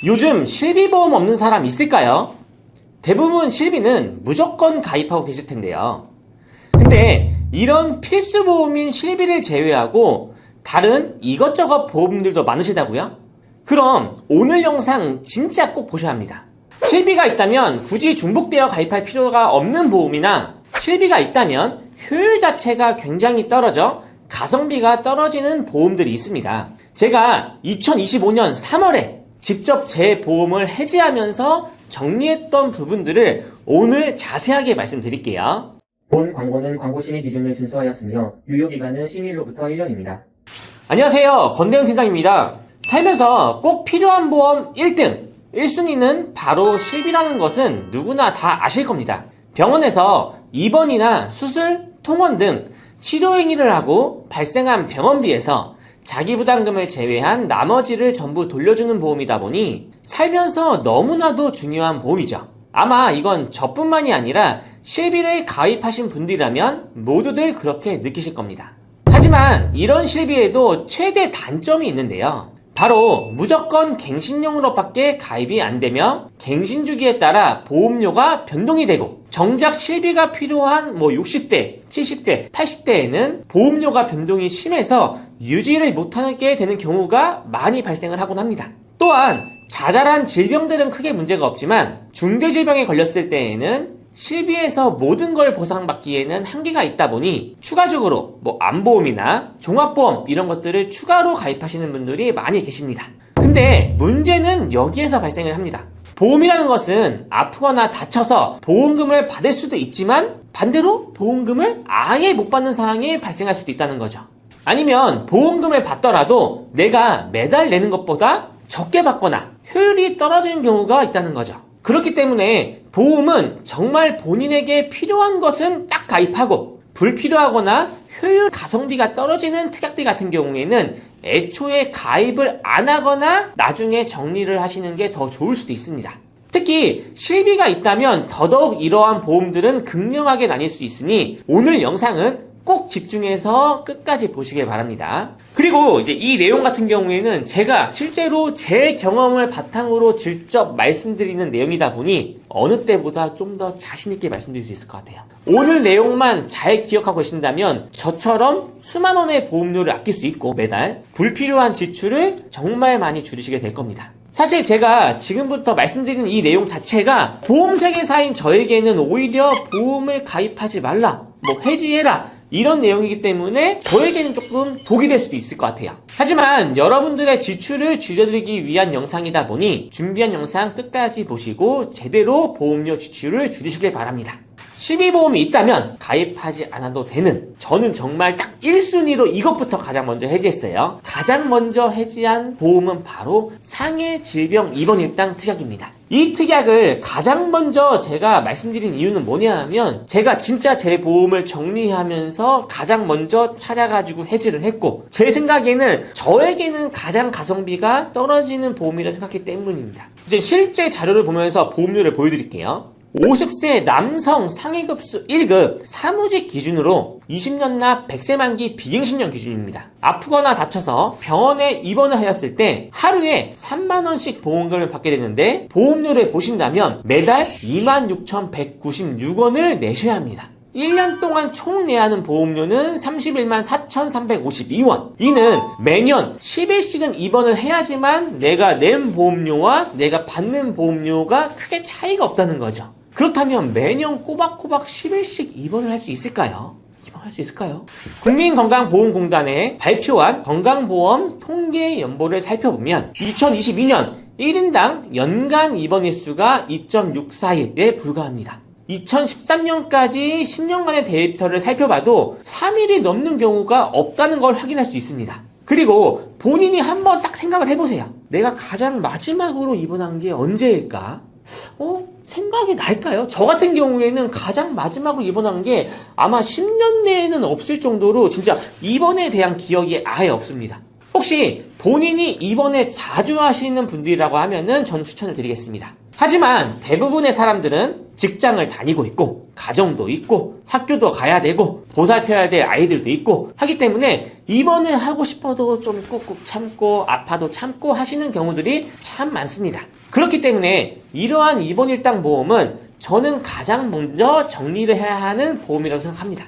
요즘 실비보험 없는 사람 있을까요? 대부분 실비는 무조건 가입하고 계실 텐데요. 근데 이런 필수보험인 실비를 제외하고 다른 이것저것 보험들도 많으시다고요? 그럼 오늘 영상 진짜 꼭 보셔야 합니다. 실비가 있다면 굳이 중복되어 가입할 필요가 없는 보험이나 실비가 있다면 효율 자체가 굉장히 떨어져 가성비가 떨어지는 보험들이 있습니다. 제가 2025년 3월에 직접 제 보험을 해지하면서 정리했던 부분들을 오늘 자세하게 말씀드릴게요. 본 광고는 광고 심의 기준을 준수하였으며 유효기간은 심의일로부터 1년입니다. 안녕하세요. 권대현 팀장입니다. 살면서 꼭 필요한 보험 1등, 1순위는 바로 실비라는 것은 누구나 다 아실 겁니다. 병원에서 입원이나 수술, 통원 등 치료 행위를 하고 발생한 병원비에서 자기 부담금을 제외한 나머지를 전부 돌려주는 보험이다 보니 살면서 너무나도 중요한 보험이죠. 아마 이건 저뿐만이 아니라 실비를 가입하신 분들이라면 모두들 그렇게 느끼실 겁니다. 하지만 이런 실비에도 최대 단점이 있는데요. 바로 무조건 갱신용으로밖에 가입이 안 되며 갱신 주기에 따라 보험료가 변동이 되고 정작 실비가 필요한 60대, 70대, 80대에는 보험료가 변동이 심해서 유지를 못하게 되는 경우가 많이 발생을 하곤 합니다. 또한 자잘한 질병들은 크게 문제가 없지만 중대질병에 걸렸을 때에는 실비에서 모든 걸 보상받기에는 한계가 있다 보니 추가적으로 암보험이나 종합보험 이런 것들을 추가로 가입하시는 분들이 많이 계십니다. 근데 문제는 여기에서 발생을 합니다. 보험이라는 것은 아프거나 다쳐서 보험금을 받을 수도 있지만 반대로 보험금을 아예 못 받는 상황이 발생할 수도 있다는 거죠. 아니면 보험금을 받더라도 내가 매달 내는 것보다 적게 받거나 효율이 떨어지는 경우가 있다는 거죠. 그렇기 때문에 보험은 정말 본인에게 필요한 것은 딱 가입하고 불필요하거나 효율 가성비가 떨어지는 특약들 같은 경우에는 애초에 가입을 안 하거나 나중에 정리를 하시는 게 더 좋을 수도 있습니다. 특히 실비가 있다면 더더욱 이러한 보험들은 극명하게 나뉠 수 있으니 오늘 영상은 꼭 집중해서 끝까지 보시길 바랍니다. 그리고 이제 이 내용 같은 경우에는 제가 실제로 제 경험을 바탕으로 직접 말씀드리는 내용이다 보니 어느 때보다 좀 더 자신있게 말씀드릴 수 있을 것 같아요. 오늘 내용만 잘 기억하고 계신다면 저처럼 수만 원의 보험료를 아낄 수 있고 매달 불필요한 지출을 정말 많이 줄이시게 될 겁니다. 사실 제가 지금부터 말씀드리는 이 내용 자체가 보험 세계사인 저에게는 오히려 보험을 가입하지 말라, 해지해라 이런 내용이기 때문에 저에게는 조금 독이 될 수도 있을 것 같아요. 하지만 여러분들의 지출을 줄여드리기 위한 영상이다 보니 준비한 영상 끝까지 보시고 제대로 보험료 지출을 줄이시길 바랍니다. 실비보험이 있다면 가입하지 않아도 되는, 저는 정말 딱 1순위로 이것부터 가장 먼저 해지했어요. 가장 먼저 해지한 보험은 바로 상해 질병 입원 일당 특약입니다. 이 특약을 가장 먼저 제가 말씀드린 이유는 뭐냐 하면 제가 진짜 제 보험을 정리하면서 가장 먼저 찾아가지고 해지를 했고 제 생각에는 저에게는 가장 가성비가 떨어지는 보험이라 생각했기 때문입니다. 이제 실제 자료를 보면서 보험료를 보여드릴게요. 50세 남성 상위급수 1급 사무직 기준으로 20년 납 100세 만기 비갱신형 기준입니다. 아프거나 다쳐서 병원에 입원을 하였을 때 하루에 3만원씩 보험금을 받게 되는데 보험료를 보신다면 매달 26,196원을 내셔야 합니다. 1년 동안 총 내야 하는 보험료는 31만 4,352원. 이는 매년 10일씩은 입원을 해야지만 내가 낸 보험료와 내가 받는 보험료가 크게 차이가 없다는 거죠. 그렇다면 매년 꼬박꼬박 10일씩 입원을 할 수 있을까요? 입원할 수 있을까요? 국민건강보험공단에 발표한 건강보험 통계 연보를 살펴보면 2022년 1인당 연간 입원 일수가 2.64일에 불과합니다. 2013년까지 10년간의 데이터를 살펴봐도 3일이 넘는 경우가 없다는 걸 확인할 수 있습니다. 그리고 본인이 한번 딱 생각을 해보세요. 내가 가장 마지막으로 입원한 게 언제일까? 생각이 날까요? 저 같은 경우에는 가장 마지막으로 입원한 게 아마 10년 내에는 없을 정도로 진짜 입원에 대한 기억이 아예 없습니다. 혹시 본인이 입원에 자주 하시는 분들이라고 하면은 전 추천을 드리겠습니다. 하지만 대부분의 사람들은 직장을 다니고 있고 가정도 있고 학교도 가야 되고 보살펴야 될 아이들도 있고 하기 때문에 입원을 하고 싶어도 좀 꾹꾹 참고 아파도 참고 하시는 경우들이 참 많습니다. 그렇기 때문에 이러한 입원 일당 보험은 저는 가장 먼저 정리를 해야 하는 보험이라고 생각합니다.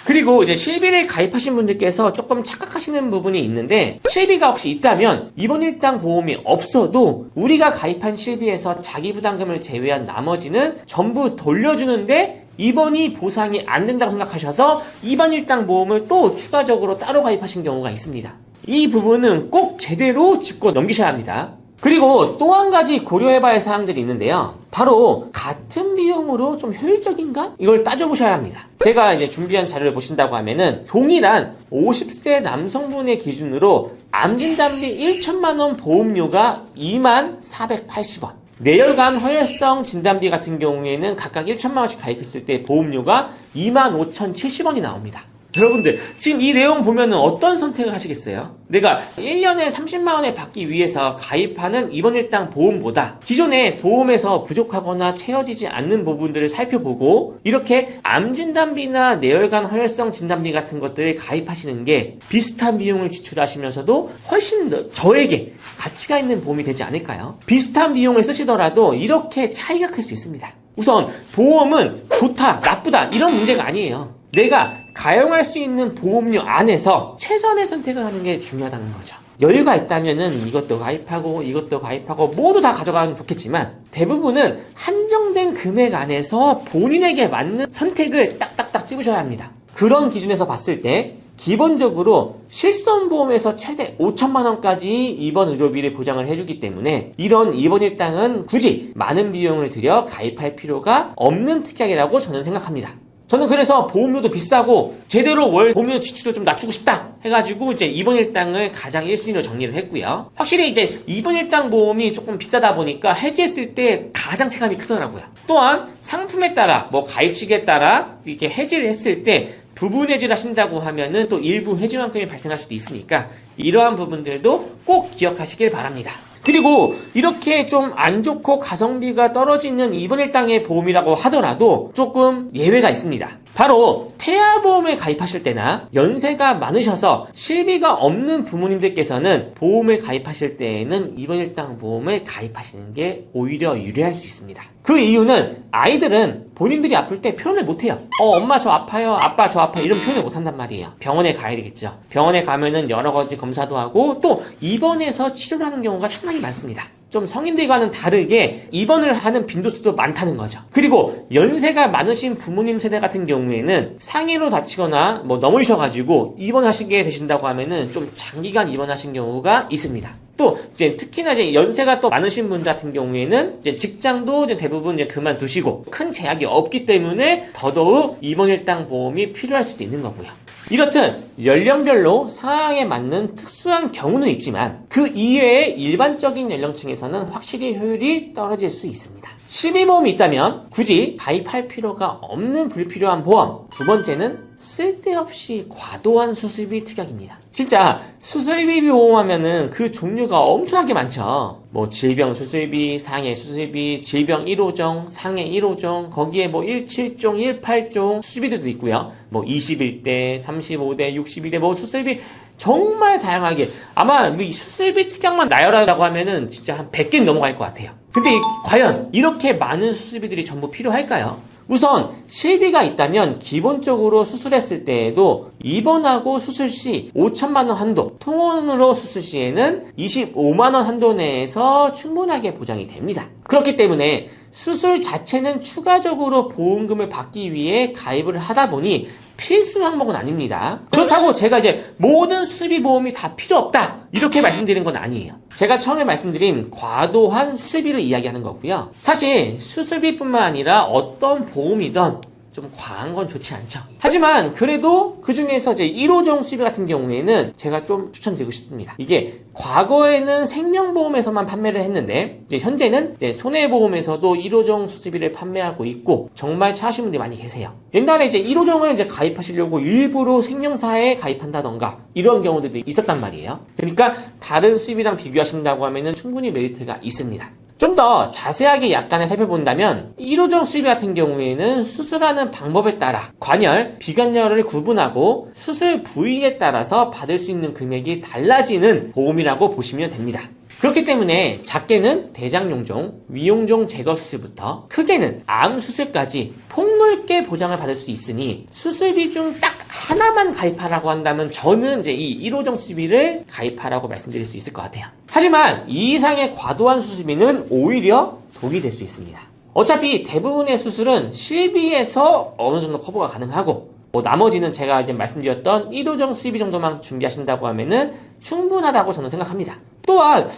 그리고 이제 실비를 가입하신 분들께서 조금 착각하시는 부분이 있는데, 실비가 혹시 있다면 입원 일당 보험이 없어도 우리가 가입한 실비에서 자기 부담금을 제외한 나머지는 전부 돌려주는데 입원이 보상이 안 된다고 생각하셔서 입원 일당 보험을 또 추가적으로 따로 가입하신 경우가 있습니다. 이 부분은 꼭 제대로 짚고 넘기셔야 합니다. 그리고 또 한 가지 고려해봐야 할 사항들이 있는데요. 바로 같은 비용으로 좀 효율적인가? 이걸 따져보셔야 합니다. 제가 이제 준비한 자료를 보신다고 하면은 동일한 50세 남성분의 기준으로 암진단비 1천만원 보험료가 2480원, 뇌혈관 허혈성 진단비 같은 경우에는 각각 1천만원씩 가입했을 때 보험료가 25,070원이 나옵니다. 여러분들 지금 이 내용 보면은 어떤 선택을 하시겠어요? 내가 1년에 30만원을 받기 위해서 가입하는 입원 일당 보험보다 기존의 보험에서 부족하거나 채워지지 않는 부분들을 살펴보고 이렇게 암진단비나 뇌혈관 허혈성 진단비 같은 것들을 가입하시는 게 비슷한 비용을 지출하시면서도 훨씬 더 저에게 가치가 있는 보험이 되지 않을까요? 비슷한 비용을 쓰시더라도 이렇게 차이가 클 수 있습니다. 우선 보험은 좋다, 나쁘다 이런 문제가 아니에요. 내가 가용할 수 있는 보험료 안에서 최선의 선택을 하는 게 중요하다는 거죠. 여유가 있다면은 이것도 가입하고 이것도 가입하고 모두 다 가져가면 좋겠지만 대부분은 한정된 금액 안에서 본인에게 맞는 선택을 딱딱딱 찍으셔야 합니다. 그런 기준에서 봤을 때 기본적으로 실손보험에서 최대 5천만원까지 입원 의료비를 보장을 해주기 때문에 이런 입원 일당은 굳이 많은 비용을 들여 가입할 필요가 없는 특약이라고 저는 생각합니다. 저는 그래서 보험료도 비싸고 제대로 월 보험료 지출을 좀 낮추고 싶다 해가지고 이제 입원 일당을 가장 1순위로 정리를 했고요. 확실히 이제 입원 일당 보험이 조금 비싸다 보니까 해지했을 때 가장 체감이 크더라고요. 또한 상품에 따라 뭐 가입식에 따라 이렇게 해지를 했을 때 부분 해지를 하신다고 하면은 또 일부 해지만큼이 발생할 수도 있으니까 이러한 부분들도 꼭 기억하시길 바랍니다. 그리고 이렇게 좀 안 좋고 가성비가 떨어지는 입원 일당의 보험이라고 하더라도 조금 예외가 있습니다. 바로 태아보험에 가입하실 때나 연세가 많으셔서 실비가 없는 부모님들께서는 보험을 가입하실 때에는 입원 일당 보험을 가입하시는 게 오히려 유리할 수 있습니다. 그 이유는 아이들은 본인들이 아플 때 표현을 못해요. 엄마 저 아파요, 아빠 저 아파요 이런 표현을 못한단 말이에요. 병원에 가야 되겠죠. 병원에 가면은 여러 가지 검사도 하고 또 입원해서 치료를 하는 경우가 상당히 많습니다. 좀 성인들과는 다르게 입원을 하는 빈도수도 많다는 거죠. 그리고 연세가 많으신 부모님 세대 같은 경우에는 상해로 다치거나 뭐 넘어지셔가지고 입원하시게 되신다고 하면은 좀 장기간 입원하신 경우가 있습니다. 또 이제 특히나 이제 연세가 또 많으신 분들 같은 경우에는 이제 직장도 이제 대부분 이제 그만두시고 큰 제약이 없기 때문에 더더욱 입원 일당 보험이 필요할 수도 있는 거고요. 이렇듯 연령별로 상황에 맞는 특수한 경우는 있지만 그 이외의 일반적인 연령층에서는 확실히 효율이 떨어질 수 있습니다. 실비보험이 있다면 굳이 가입할 필요가 없는 불필요한 보험. 두 번째는 쓸데없이 과도한 수술비 특약입니다. 진짜 수술비 보험하면은 그 종류가 엄청나게 많죠. 뭐 질병 수술비, 상해 수술비, 질병 1호종, 상해 1호종, 거기에 뭐 17종, 18종 수술비들도 있고요. 뭐 21대, 35대, 62대 뭐 수술비 정말 다양하게 아마 이 수술비 특약만 나열하라고 하면은 진짜 한 100개 넘어갈 것 같아요. 근데 과연 이렇게 많은 수술비들이 전부 필요할까요? 우선 실비가 있다면 기본적으로 수술했을 때에도 입원하고 수술 시 5천만원 한도, 통원으로 수술 시에는 25만원 한도 내에서 충분하게 보장이 됩니다. 그렇기 때문에 수술 자체는 추가적으로 보험금을 받기 위해 가입을 하다 보니 필수 항목은 아닙니다. 그렇다고 제가 이제 모든 수술비 보험이 다 필요 없다 이렇게 말씀드린 건 아니에요. 제가 처음에 말씀드린 과도한 수술비를 이야기하는 거고요. 사실 수술비뿐만 아니라 어떤 보험이든 좀 과한 건 좋지 않죠. 하지만 그래도 그 중에서 이제 1호종 수술비 같은 경우에는 제가 좀 추천드리고 싶습니다. 이게 과거에는 생명보험에서만 판매를 했는데 이제 현재는 이제 손해보험에서도 1호종 수술비를 판매하고 있고 정말 찾으시는 분들이 많이 계세요. 옛날에 이제 1호종을 이제 가입하시려고 일부러 생명사에 가입한다던가 이런 경우들도 있었단 말이에요. 그러니까 다른 수술비랑 비교하신다고 하면은 충분히 메리트가 있습니다. 좀 더 자세하게 약간을 살펴본다면 1호종 수술비 같은 경우에는 수술하는 방법에 따라 관열, 비관열을 구분하고 수술 부위에 따라서 받을 수 있는 금액이 달라지는 보험이라고 보시면 됩니다. 그렇기 때문에 작게는 대장용종, 위용종 제거 수술부터 크게는 암 수술까지 폭넓게 보장을 받을 수 있으니 수술비 중 딱 하나만 가입하라고 한다면 저는 이제 이 1호종 수술비를 가입하라고 말씀드릴 수 있을 것 같아요. 하지만 이 이상의 과도한 수술비는 오히려 독이 될 수 있습니다. 어차피 대부분의 수술은 실비에서 어느 정도 커버가 가능하고 나머지는 제가 이제 말씀드렸던 1호종 수술비 정도만 준비하신다고 하면은 충분하다고 저는 생각합니다. 또한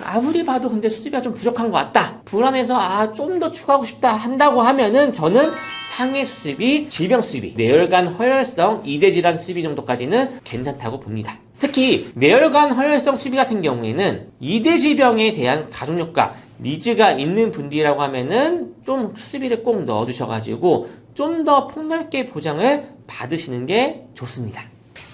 아무리 봐도 근데 수술비가 좀 부족한 것 같다, 불안해서 좀 더 추가하고 싶다 한다고 하면은 저는 상해 수술비, 질병 수술비, 뇌혈관 허혈성 2대 질환 수술비 정도까지는 괜찮다고 봅니다. 특히 뇌혈관 허혈성 수술비 같은 경우에는 2대 질병에 대한 가족력과 니즈가 있는 분들이라고 하면은 좀 수술비를 꼭 넣어주셔가지고 좀 더 폭넓게 보장을 받으시는 게 좋습니다.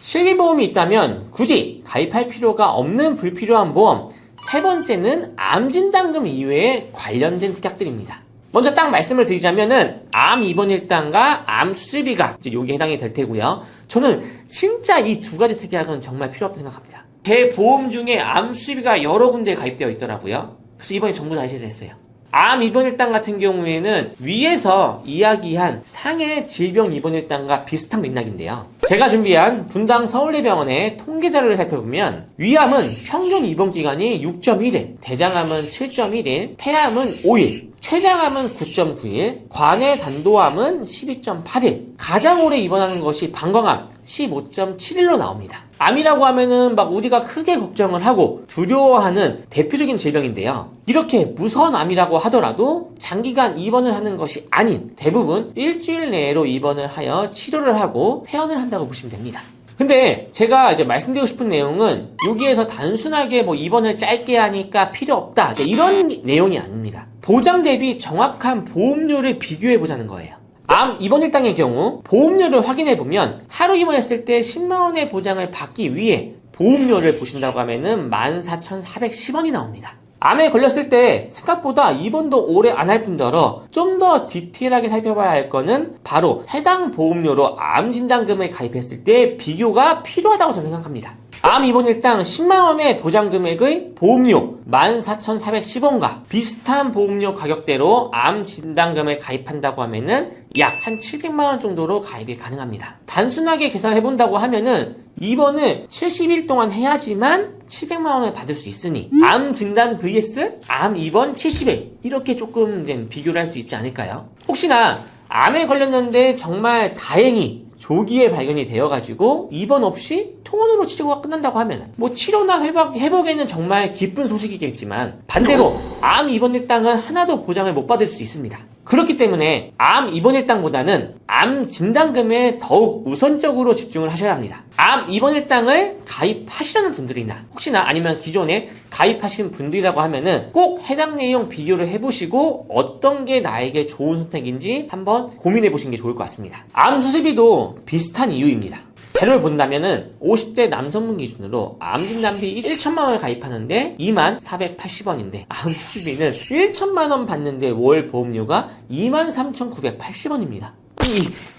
실비보험이 있다면 굳이 가입할 필요가 없는 불필요한 보험, 세 번째는 암진단금 이외에 관련된 특약들입니다. 먼저 딱 말씀을 드리자면은 암 입원 일당과 암 수술비가 이제 여기에 해당이 될 테고요. 저는 진짜 이 두 가지 특약은 정말 필요 없다고 생각합니다. 제 보험 중에 암 수술비가 여러 군데에 가입되어 있더라고요. 그래서 이번에 전부 다 해제를 했어요. 암 입원 일당 같은 경우에는 위에서 이야기한 상해 질병 입원 일당과 비슷한 맥락인데요. 제가 준비한 분당 서울대병원의 통계 자료를 살펴보면 위암은 평균 입원 기간이 6.1일, 대장암은 7.1일, 폐암은 5일, 췌장암은 9.9일, 관해 단도암은 12.8일, 가장 오래 입원하는 것이 방광암 15.7일로 나옵니다. 암이라고 하면은 막 우리가 크게 걱정을 하고 두려워하는 대표적인 질병인데요. 이렇게 무서운 암이라고 하더라도 장기간 입원을 하는 것이 아닌 대부분 일주일 내로 입원을 하여 치료를 하고 퇴원을 한다고 보시면 됩니다. 근데 제가 이제 말씀드리고 싶은 내용은 여기에서 단순하게 입원을 짧게 하니까 필요 없다 이런 내용이 아닙니다. 보장 대비 정확한 보험료를 비교해 보자는 거예요. 암 입원 일당의 경우 보험료를 확인해보면 하루 입원했을 때 10만원의 보장을 받기 위해 보험료를 보신다고 하면은 14,410원이 나옵니다. 암에 걸렸을 때 생각보다 입원도 오래 안 할 뿐더러 좀 더 디테일하게 살펴봐야 할 거는 바로 해당 보험료로 암 진단금을 가입했을 때 비교가 필요하다고 저는 생각합니다. 암 입원 일당 10만원의 보장 금액의 보험료 14,410원과 비슷한 보험료 가격대로 암 진단금을 가입한다고 하면은 약 한 700만원 정도로 가입이 가능합니다. 단순하게 계산을 해본다고 하면은 입원을 70일 동안 해야지만 700만원을 받을 수 있으니 암 진단 vs 암 입원 70일 이렇게 조금 이제 비교를 할 수 있지 않을까요? 혹시나 암에 걸렸는데 정말 다행히 조기에 발견이 되어가지고 입원 없이 통원으로 치료가 끝난다고 하면 치료나 회복에는 정말 기쁜 소식이겠지만 반대로 암 입원 일당은 하나도 보장을 못 받을 수 있습니다. 그렇기 때문에 암 입원 일당보다는 암 진단금에 더욱 우선적으로 집중을 하셔야 합니다. 암 입원 일당을 가입하시려는 분들이나 혹시나 아니면 기존에 가입하신 분들이라고 하면은 꼭 해당 내용 비교를 해보시고 어떤 게 나에게 좋은 선택인지 한번 고민해 보시는 게 좋을 것 같습니다. 암 수술비도 비슷한 이유입니다. 자료를 본다면은 50대 남성분 기준으로 암 진단비 1천만원을 가입하는데 24,480원인데 암 수술비는 1천만원 받는데 월 보험료가 23,980원입니다.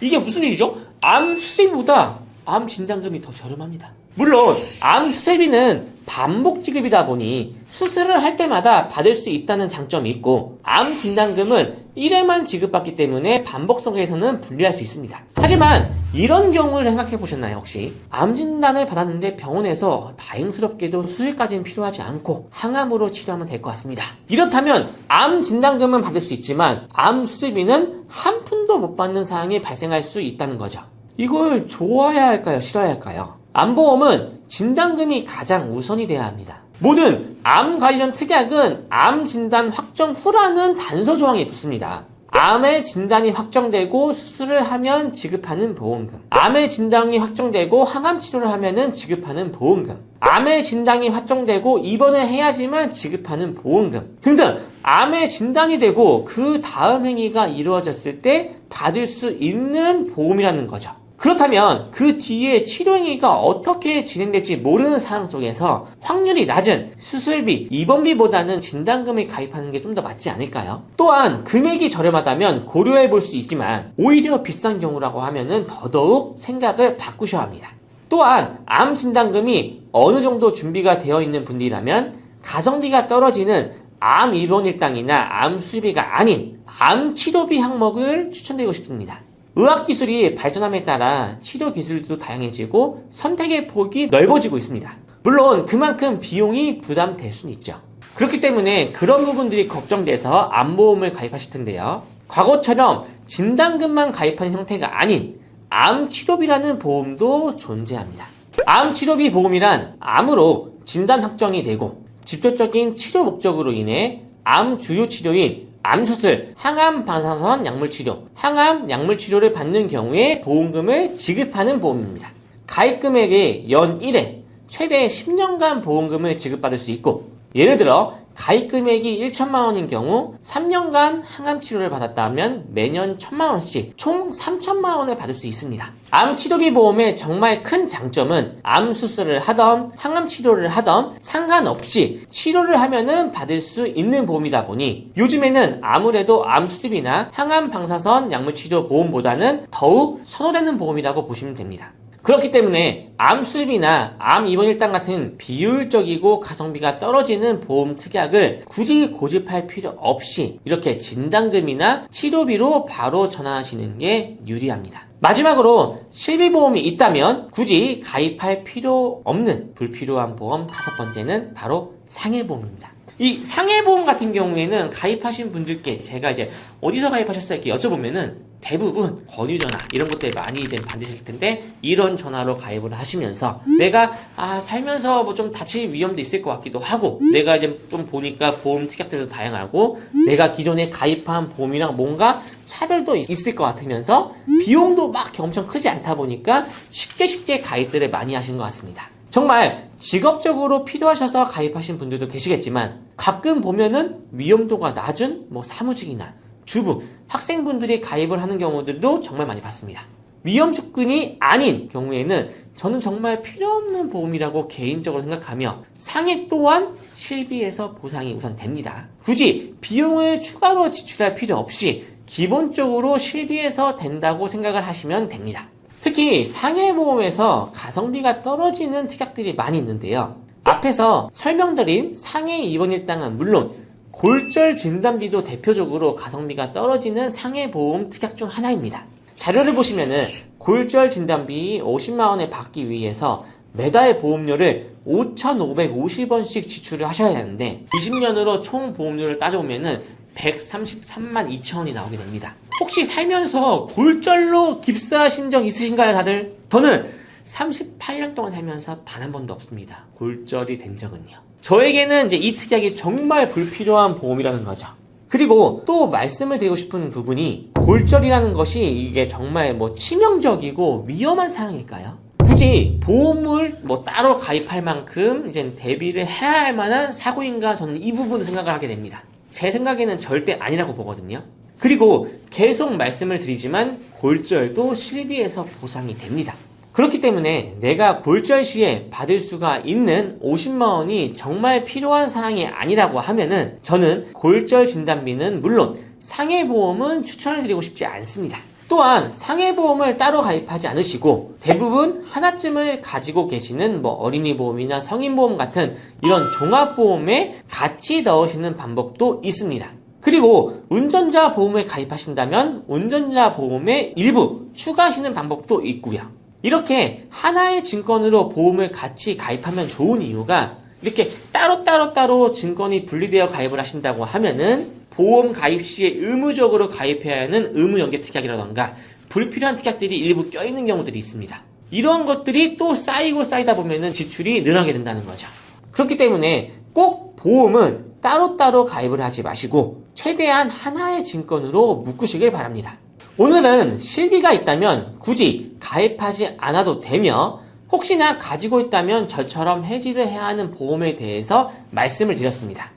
이게 무슨 일이죠? 암 수술비보다 암 진단금이 더 저렴합니다. 물론 암 수술비는 반복 지급이다 보니 수술을 할 때마다 받을 수 있다는 장점이 있고 암 진단금은 1회만 지급받기 때문에 반복성에서는 불리할 수 있습니다. 하지만 이런 경우를 생각해 보셨나요? 혹시 암 진단을 받았는데 병원에서 다행스럽게도 수술까지는 필요하지 않고 항암으로 치료하면 될 것 같습니다. 이렇다면 암 진단금은 받을 수 있지만 암 수술비는 한 푼도 못 받는 상황이 발생할 수 있다는 거죠. 이걸 좋아해야 할까요? 싫어해야 할까요? 암보험은 진단금이 가장 우선이 돼야 합니다. 모든 암 관련 특약은 암 진단 확정 후라는 단서 조항이 붙습니다. 암의 진단이 확정되고 수술을 하면 지급하는 보험금, 암의 진단이 확정되고 항암 치료를 하면은 지급하는 보험금, 암의 진단이 확정되고 입원을 해야지만 지급하는 보험금 등등 암의 진단이 되고 그 다음 행위가 이루어졌을 때 받을 수 있는 보험이라는 거죠. 그렇다면 그 뒤에 치료 행위가 어떻게 진행될지 모르는 상황 속에서 확률이 낮은 수술비, 입원비보다는 진단금을 가입하는 게 좀 더 맞지 않을까요? 또한 금액이 저렴하다면 고려해 볼 수 있지만 오히려 비싼 경우라고 하면은 더더욱 생각을 바꾸셔야 합니다. 또한 암 진단금이 어느 정도 준비가 되어 있는 분들이라면 가성비가 떨어지는 암 입원 일당이나 암 수술비가 아닌 암 치료비 항목을 추천드리고 싶습니다. 의학기술이 발전함에 따라 치료 기술도 다양해지고 선택의 폭이 넓어지고 있습니다. 물론 그만큼 비용이 부담될 수는 있죠. 그렇기 때문에 그런 부분들이 걱정돼서 암보험을 가입하실 텐데요. 과거처럼 진단금만 가입하는 형태가 아닌 암 치료비라는 보험도 존재합니다. 암 치료비 보험이란 암으로 진단 확정이 되고 직접적인 치료 목적으로 인해 암 주요 치료인 암수술, 항암 방사선 약물 치료, 항암 약물 치료를 받는 경우에 보험금을 지급하는 보험입니다. 가입 금액의 연 1회, 최대 10년간 보험금을 지급받을 수 있고, 예를 들어 가입 금액이 1천만 원인 경우 3년간 항암 치료를 받았다면 매년 1천만 원씩 총 3천만 원을 받을 수 있습니다. 암 치료비 보험의 정말 큰 장점은 암 수술을 하던 항암 치료를 하던 상관없이 치료를 하면은 받을 수 있는 보험이다 보니 요즘에는 아무래도 암 수술이나 항암 방사선 약물 치료 보험보다는 더욱 선호되는 보험이라고 보시면 됩니다. 그렇기 때문에 암 수술비나 암 입원 일당 같은 비효율적이고 가성비가 떨어지는 보험 특약을 굳이 고집할 필요 없이 이렇게 진단금이나 치료비로 바로 전환하시는 게 유리합니다. 마지막으로 실비보험이 있다면 굳이 가입할 필요 없는 불필요한 보험 5번째는 바로 상해보험입니다. 이 상해보험 같은 경우에는 가입하신 분들께 제가 이제 어디서 가입하셨어요? 이렇게 여쭤보면은 대부분 권유전화 이런 것들 많이 이제 받으실 텐데 이런 전화로 가입을 하시면서 내가 살면서 뭐 좀 다칠 위험도 있을 것 같기도 하고 내가 이제 좀 보니까 보험 특약들도 다양하고 내가 기존에 가입한 보험이랑 뭔가 차별도 있을 것 같으면서 비용도 막 엄청 크지 않다 보니까 쉽게 가입들을 많이 하신 것 같습니다. 정말 직업적으로 필요하셔서 가입하신 분들도 계시겠지만 가끔 보면은 위험도가 낮은 사무직이나 주부, 학생분들이 가입을 하는 경우들도 정말 많이 봤습니다. 위험 조건이 아닌 경우에는 저는 정말 필요 없는 보험이라고 개인적으로 생각하며 상해 또한 실비에서 보상이 우선 됩니다. 굳이 비용을 추가로 지출할 필요 없이 기본적으로 실비에서 된다고 생각을 하시면 됩니다. 특히 상해보험에서 가성비가 떨어지는 특약들이 많이 있는데요. 앞에서 설명드린 상해 입원 일당은 물론 골절 진단비도 대표적으로 가성비가 떨어지는 상해보험 특약 중 하나입니다. 자료를 보시면은 골절 진단비 50만원을 받기 위해서 매달 보험료를 5,550원씩 지출을 하셔야 하는데 20년으로 총 보험료를 따져보면은 133만 2천원이 나오게 됩니다. 혹시 살면서 골절로 깁스하신 적 있으신가요, 다들? 저는 38년 동안 살면서 단 한 번도 없습니다. 골절이 된 적은요. 저에게는 이제 이 특약이 정말 불필요한 보험이라는 거죠. 그리고 또 말씀을 드리고 싶은 부분이 골절이라는 것이 이게 정말 치명적이고 위험한 상황일까요? 굳이 보험을 따로 가입할 만큼 이제 대비를 해야 할 만한 사고인가 저는 이 부분을 생각을 하게 됩니다. 제 생각에는 절대 아니라고 보거든요. 그리고 계속 말씀을 드리지만 골절도 실비에서 보상이 됩니다. 그렇기 때문에 내가 골절 시에 받을 수가 있는 50만원이 정말 필요한 사항이 아니라고 하면은 저는 골절 진단비는 물론 상해보험은 추천을 드리고 싶지 않습니다. 또한 상해보험을 따로 가입하지 않으시고 대부분 하나쯤을 가지고 계시는 어린이보험이나 성인보험 같은 이런 종합보험에 같이 넣으시는 방법도 있습니다. 그리고 운전자 보험에 가입하신다면 운전자 보험에 일부 추가하시는 방법도 있고요. 이렇게 하나의 증권으로 보험을 같이 가입하면 좋은 이유가 이렇게 따로 증권이 분리되어 가입을 하신다고 하면은 보험 가입 시에 의무적으로 가입해야 하는 의무 연계 특약이라던가 불필요한 특약들이 일부 껴있는 경우들이 있습니다. 이런 것들이 또 쌓이다 보면은 지출이 늘어나게 된다는 거죠. 그렇기 때문에 꼭 보험은 따로 가입을 하지 마시고 최대한 하나의 증권으로 묶으시길 바랍니다. 오늘은 실비가 있다면 굳이 가입하지 않아도 되며 혹시나 가지고 있다면 저처럼 해지를 해야 하는 보험에 대해서 말씀을 드렸습니다.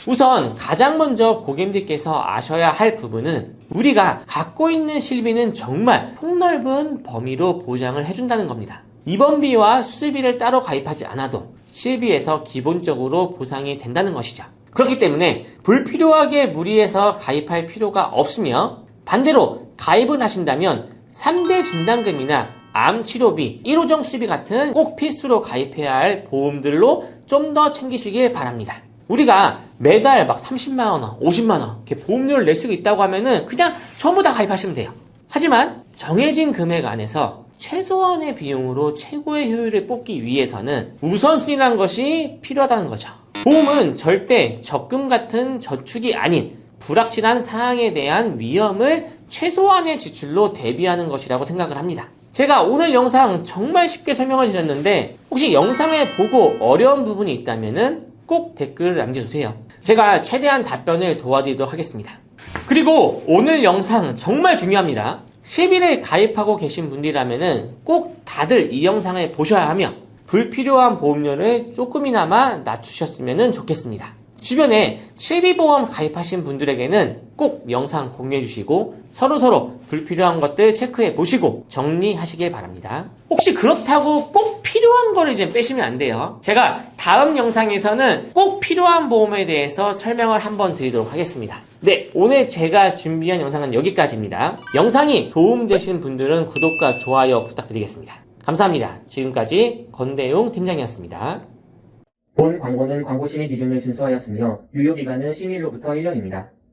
우선 가장 먼저 고객님들께서 아셔야 할 부분은 우리가 갖고 있는 실비는 정말 폭넓은 범위로 보장을 해준다는 겁니다. 입원비와 수술비를 따로 가입하지 않아도 실비에서 기본적으로 보상이 된다는 것이죠. 그렇기 때문에 불필요하게 무리해서 가입할 필요가 없으며 반대로 가입을 하신다면 3대 진단금이나 암 치료비, 1호정 수술비 같은 꼭 필수로 가입해야 할 보험들로 좀 더 챙기시길 바랍니다. 우리가 매달 막 30만원, 50만원 이렇게 보험료를 낼 수 있다고 하면은 그냥 전부 다 가입하시면 돼요. 하지만 정해진 금액 안에서 최소한의 비용으로 최고의 효율을 뽑기 위해서는 우선순위라는 것이 필요하다는 거죠. 보험은 절대 적금 같은 저축이 아닌 불확실한 사항에 대한 위험을 최소한의 지출로 대비하는 것이라고 생각을 합니다. 제가 오늘 영상 정말 쉽게 설명을 드렸는데 혹시 영상을 보고 어려운 부분이 있다면 꼭 댓글을 남겨주세요. 제가 최대한 답변을 도와드리도록 하겠습니다. 그리고 오늘 영상 정말 중요합니다. 실비를 가입하고 계신 분들이라면 꼭 다들 이 영상을 보셔야 하며 불필요한 보험료를 조금이나마 낮추셨으면 좋겠습니다. 주변에 실비보험 가입하신 분들에게는 꼭 영상 공유해 주시고 서로 불필요한 것들 체크해 보시고 정리하시길 바랍니다. 혹시 그렇다고 꼭 필요한 거를 이제 빼시면 안 돼요. 제가 다음 영상에서는 꼭 필요한 보험에 대해서 설명을 한번 드리도록 하겠습니다. 네, 오늘 제가 준비한 영상은 여기까지입니다. 영상이 도움되신 분들은 구독과 좋아요 부탁드리겠습니다. 감사합니다. 지금까지 권대용 팀장이었습니다. 본 광고는 광고심의 기준을 준수하였으며 유효기간은 심의일로부터 1년입니다.